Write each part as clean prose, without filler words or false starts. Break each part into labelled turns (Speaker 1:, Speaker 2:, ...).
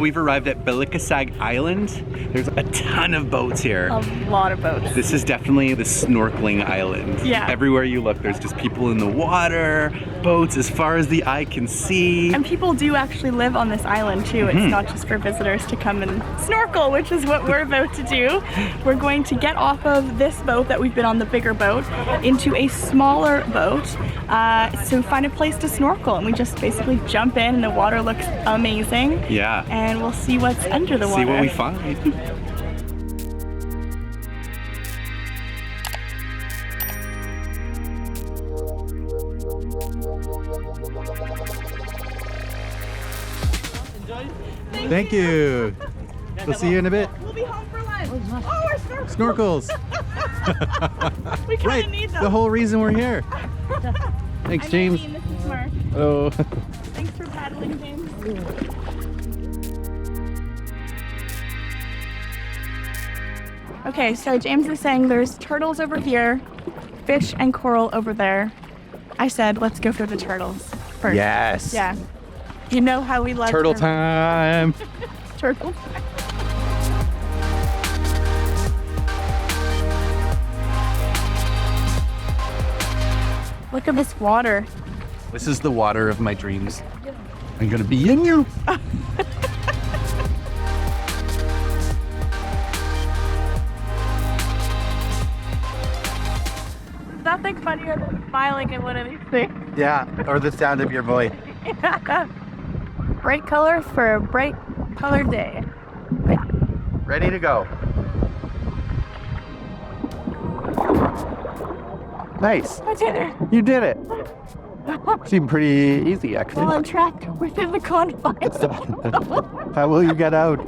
Speaker 1: we've arrived at Balicasag Island. There's a ton of boats here.
Speaker 2: A lot of boats.
Speaker 1: This is definitely the snorkeling island.
Speaker 2: Yeah.
Speaker 1: Everywhere you look, there's just people in the water, boats as far as the eye can see.
Speaker 2: And people do actually live on this island too. It's not just for visitors to come and snorkel, which is what we're about to do. We're going to get off of this boat that we've been on, the bigger boat, into a smaller boat to find a place to snorkel. And we just basically jump in and the water looks amazing.
Speaker 1: Yeah.
Speaker 2: And we'll see what's under the water.
Speaker 1: See what we find. Thank you. We'll see you in a bit.
Speaker 2: We'll be home for lunch. Oh, our
Speaker 1: Snorkels.
Speaker 2: We kind of
Speaker 1: Right,
Speaker 2: need them.
Speaker 1: the whole reason we're here. Thanks, James.
Speaker 2: Eileen, this is Mark.
Speaker 1: Hello.
Speaker 2: Thanks for paddling, James. Okay, so James is saying there's turtles over here, fish and coral over there. I said, let's go for the turtles first.
Speaker 1: Yes.
Speaker 2: Yeah. You know how we love
Speaker 1: Turtle time.
Speaker 2: Turtles. Look at this water.
Speaker 1: This is the water of my dreams. I'm gonna be in you.
Speaker 2: Nothing funnier than smiling at one of these things.
Speaker 1: Yeah, or the sound of your voice.
Speaker 2: Bright colors for a bright colored day.
Speaker 1: Ready to go. Nice.
Speaker 2: I did it.
Speaker 1: You did it. Seemed pretty easy, actually.
Speaker 2: Well, I'm trapped within the confines.
Speaker 1: How will you get out?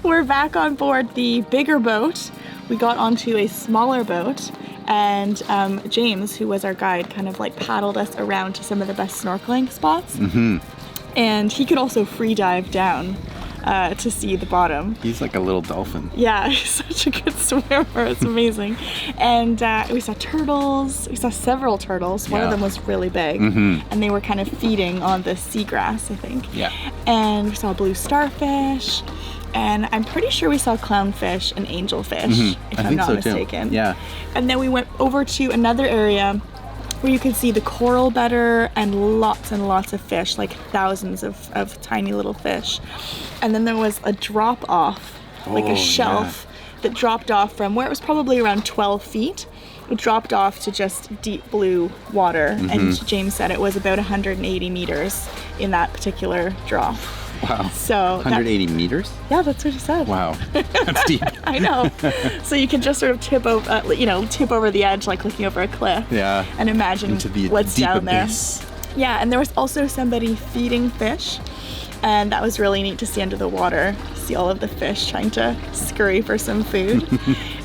Speaker 2: We're back on board the bigger boat. We got onto a smaller boat, and James, who was our guide, kind of like paddled us around to some of the best snorkeling spots. And he could also free dive down to see the bottom.
Speaker 1: He's like a little dolphin.
Speaker 2: Yeah, he's such a good swimmer. It's amazing. And we saw turtles. We saw several turtles. One of them was really big, and they were kind of feeding on the seagrass, I think.
Speaker 1: Yeah.
Speaker 2: And we saw blue starfish. And I'm pretty sure we saw clownfish and angelfish, if I'm not mistaken.
Speaker 1: Yeah.
Speaker 2: And then we went over to another area where you could see the coral better and lots of fish, like thousands of tiny little fish. And then there was a drop off, like a shelf that dropped off from where it was probably around 12 feet. It dropped off to just deep blue water. And James said it was about 180 meters in that particular drop.
Speaker 1: Wow.
Speaker 2: So
Speaker 1: 180 meters?
Speaker 2: Yeah, that's what he said.
Speaker 1: Wow. That's deep.
Speaker 2: I know. So you can just sort of tip over the edge, like looking over a cliff.
Speaker 1: Yeah.
Speaker 2: And imagine
Speaker 1: into the
Speaker 2: what's
Speaker 1: deep
Speaker 2: down
Speaker 1: abyss.
Speaker 2: there. Yeah, and there was also somebody feeding fish, and that was really neat to see under the water. See all of the fish trying to scurry for some food.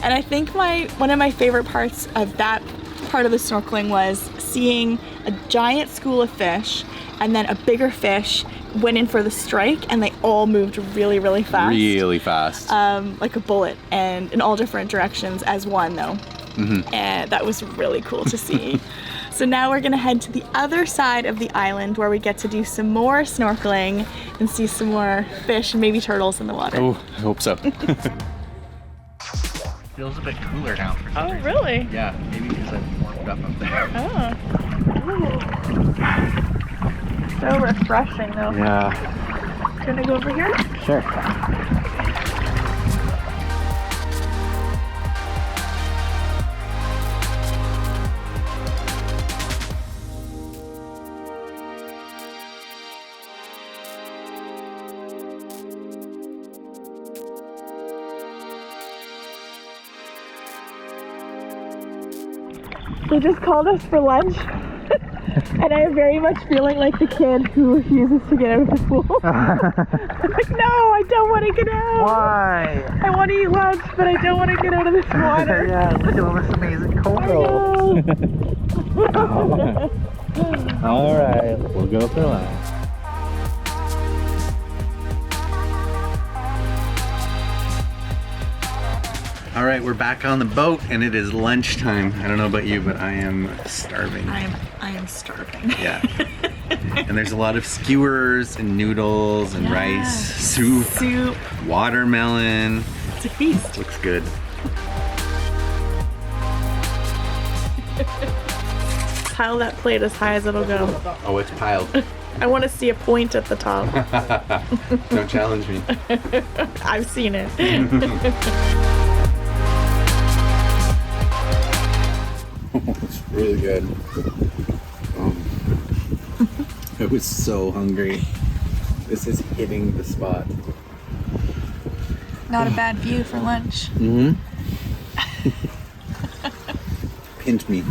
Speaker 2: And I think one of my favorite parts of that part of the snorkeling was seeing a giant school of fish, and then a bigger fish went in for the strike, and they all moved really, really fast.
Speaker 1: Really fast.
Speaker 2: Like a bullet, and in all different directions as one, though. And that was really cool to see. So now we're gonna head to the other side of the island where we get to do some more snorkeling and see some more fish and maybe turtles in the water.
Speaker 1: Oh, I hope so. Feels a bit cooler now for some reason.
Speaker 2: Really?
Speaker 1: Yeah, maybe because I've warmed up there.
Speaker 2: Oh. So refreshing, though.
Speaker 1: Yeah.
Speaker 2: Gonna go over here?
Speaker 1: Sure.
Speaker 2: They just called us for lunch. And I am very much feeling like the kid who refuses to get out of the pool. I'm like, no, I don't want to get out.
Speaker 3: Why?
Speaker 2: I want to eat lunch, but I don't want to get out of this water.
Speaker 3: Yeah, look at all this amazing coral. All right, we'll go for lunch.
Speaker 1: All right, we're back on the boat and it is lunchtime. I don't know about you, but I am starving.
Speaker 2: I am starving.
Speaker 1: Yeah. And there's a lot of skewers and noodles and rice, soup, watermelon.
Speaker 2: It's a feast.
Speaker 1: Looks good.
Speaker 2: Pile that plate as high as it'll go.
Speaker 1: Oh, it's piled.
Speaker 2: I want to see a point at the top.
Speaker 1: Don't challenge me.
Speaker 2: I've seen it.
Speaker 1: It's really good. I was so hungry. This is hitting the spot.
Speaker 2: Not a bad view for lunch.
Speaker 1: Mm-hmm. Pinch me.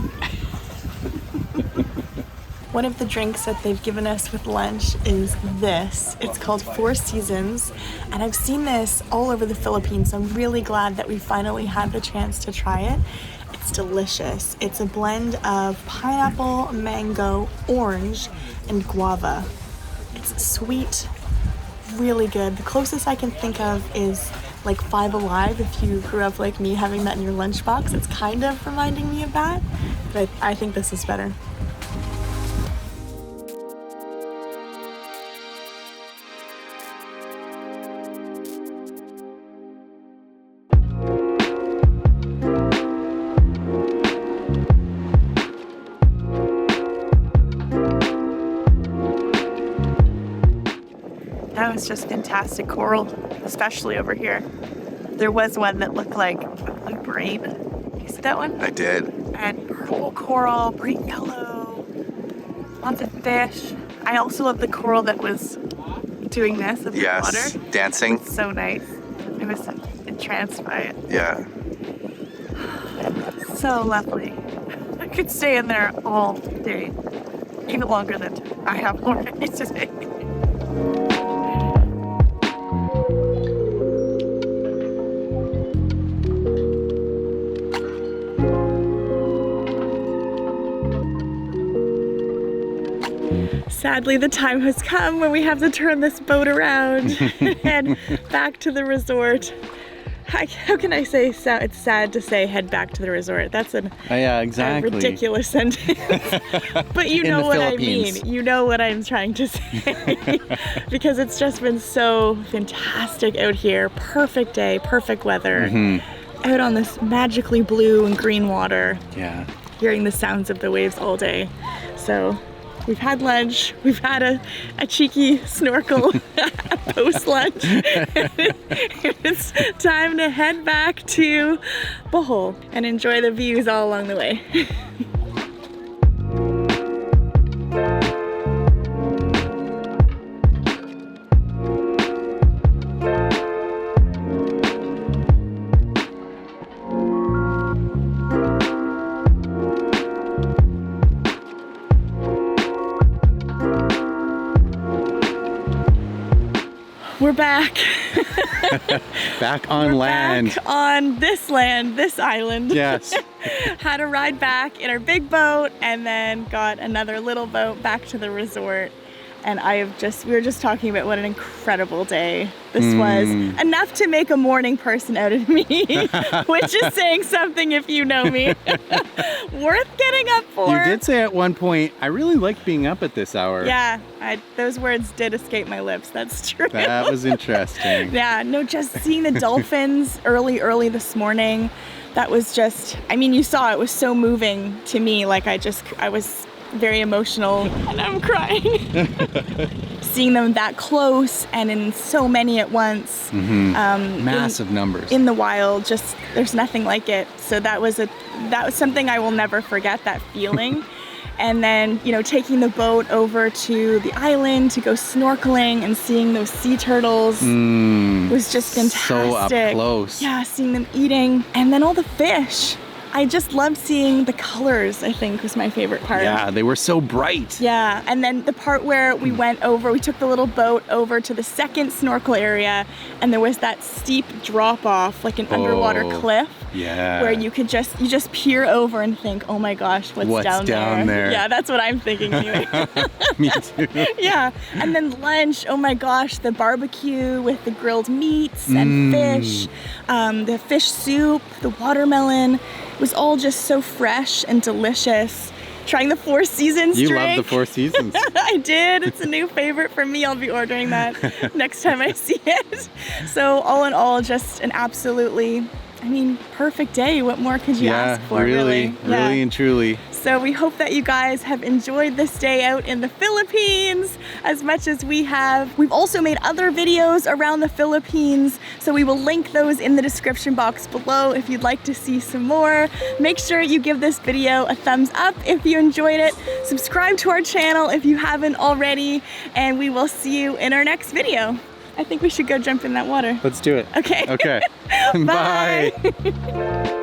Speaker 2: One of the drinks that they've given us with lunch is this. It's called Four Seasons, and I've seen this all over the Philippines, so I'm really glad that we finally had the chance to try it. It's delicious. It's a blend of pineapple, mango, orange, and guava. It's sweet, really good. The closest I can think of is like Five Alive, if you grew up like me having that in your lunchbox. It's kind of reminding me of that, but I think this is better. That was just fantastic coral, especially over here. There was one that looked like a brain. You see that one?
Speaker 1: I did.
Speaker 2: And purple coral, bright yellow, lots of fish. I also love the coral that was doing this in the water.
Speaker 1: Dancing.
Speaker 2: So nice. I was entranced by it.
Speaker 1: Yeah.
Speaker 2: So lovely. I could stay in there all day, even longer than I have already today. Sadly, the time has come when we have to turn this boat around and head back to the resort. How can I say it's sad to say head back to the resort? That's a ridiculous sentence. But you know what I mean. You know what I'm trying to say. Because it's just been so fantastic out here. Perfect day, perfect weather. Mm-hmm. Out on this magically blue and green water.
Speaker 1: Yeah. Hearing
Speaker 2: the sounds of the waves all day. So we've had lunch, we've had a cheeky snorkel post-lunch. It's time to head back to Bohol and enjoy the views all along the way. We're back.
Speaker 1: Back on land.
Speaker 2: Back on this land, this island.
Speaker 1: Yes.
Speaker 2: Had a ride back in our big boat and then got another little boat back to the resort. And we were just talking about what an incredible day this was. Enough to make a morning person out of me, which is saying something if you know me. Worth getting up for.
Speaker 1: You did say at one point, I really like being up at this hour.
Speaker 2: Yeah, those words did escape my lips, that's true.
Speaker 1: That was interesting.
Speaker 2: Yeah, no, just seeing the dolphins early this morning, that was just, I mean, you saw it was so moving to me, like I was very emotional and I'm crying. Seeing them that close and in so many at once. Mm-hmm.
Speaker 1: Massive numbers.
Speaker 2: In the wild, just there's nothing like it. So that was something I will never forget, that feeling. And then, taking the boat over to the island to go snorkeling and seeing those sea turtles was just fantastic.
Speaker 1: So up close.
Speaker 2: Yeah, seeing them eating. And then all the fish. I just loved seeing the colors, I think was my favorite part.
Speaker 1: Yeah, they were so bright.
Speaker 2: Yeah, and then the part where we went over, we took the little boat over to the second snorkel area, and there was that steep drop off, like an underwater cliff.
Speaker 1: Yeah.
Speaker 2: Where you just peer over and think, oh my gosh, what's down there? Yeah, that's what I'm thinking anyway.
Speaker 1: Me too.
Speaker 2: Yeah, and then lunch, oh my gosh, the barbecue with the grilled meats and fish, the fish soup, the watermelon. It was all just so fresh and delicious. Trying the Four Seasons drink.
Speaker 1: You love the Four Seasons.
Speaker 2: I did. It's a new favorite for me. I'll be ordering that next time I see it. So all in all, just an absolutely, I mean, perfect day. What more could you ask for, really?
Speaker 1: Really and truly.
Speaker 2: So we hope that you guys have enjoyed this day out in the Philippines as much as we have. We've also made other videos around the Philippines, so we will link those in the description box below if you'd like to see some more. Make sure you give this video a thumbs up if you enjoyed it. Subscribe to our channel if you haven't already, and we will see you in our next video. I think we should go jump in that water.
Speaker 1: Let's do it.
Speaker 2: Okay.
Speaker 1: Okay.
Speaker 2: Bye.
Speaker 1: Bye.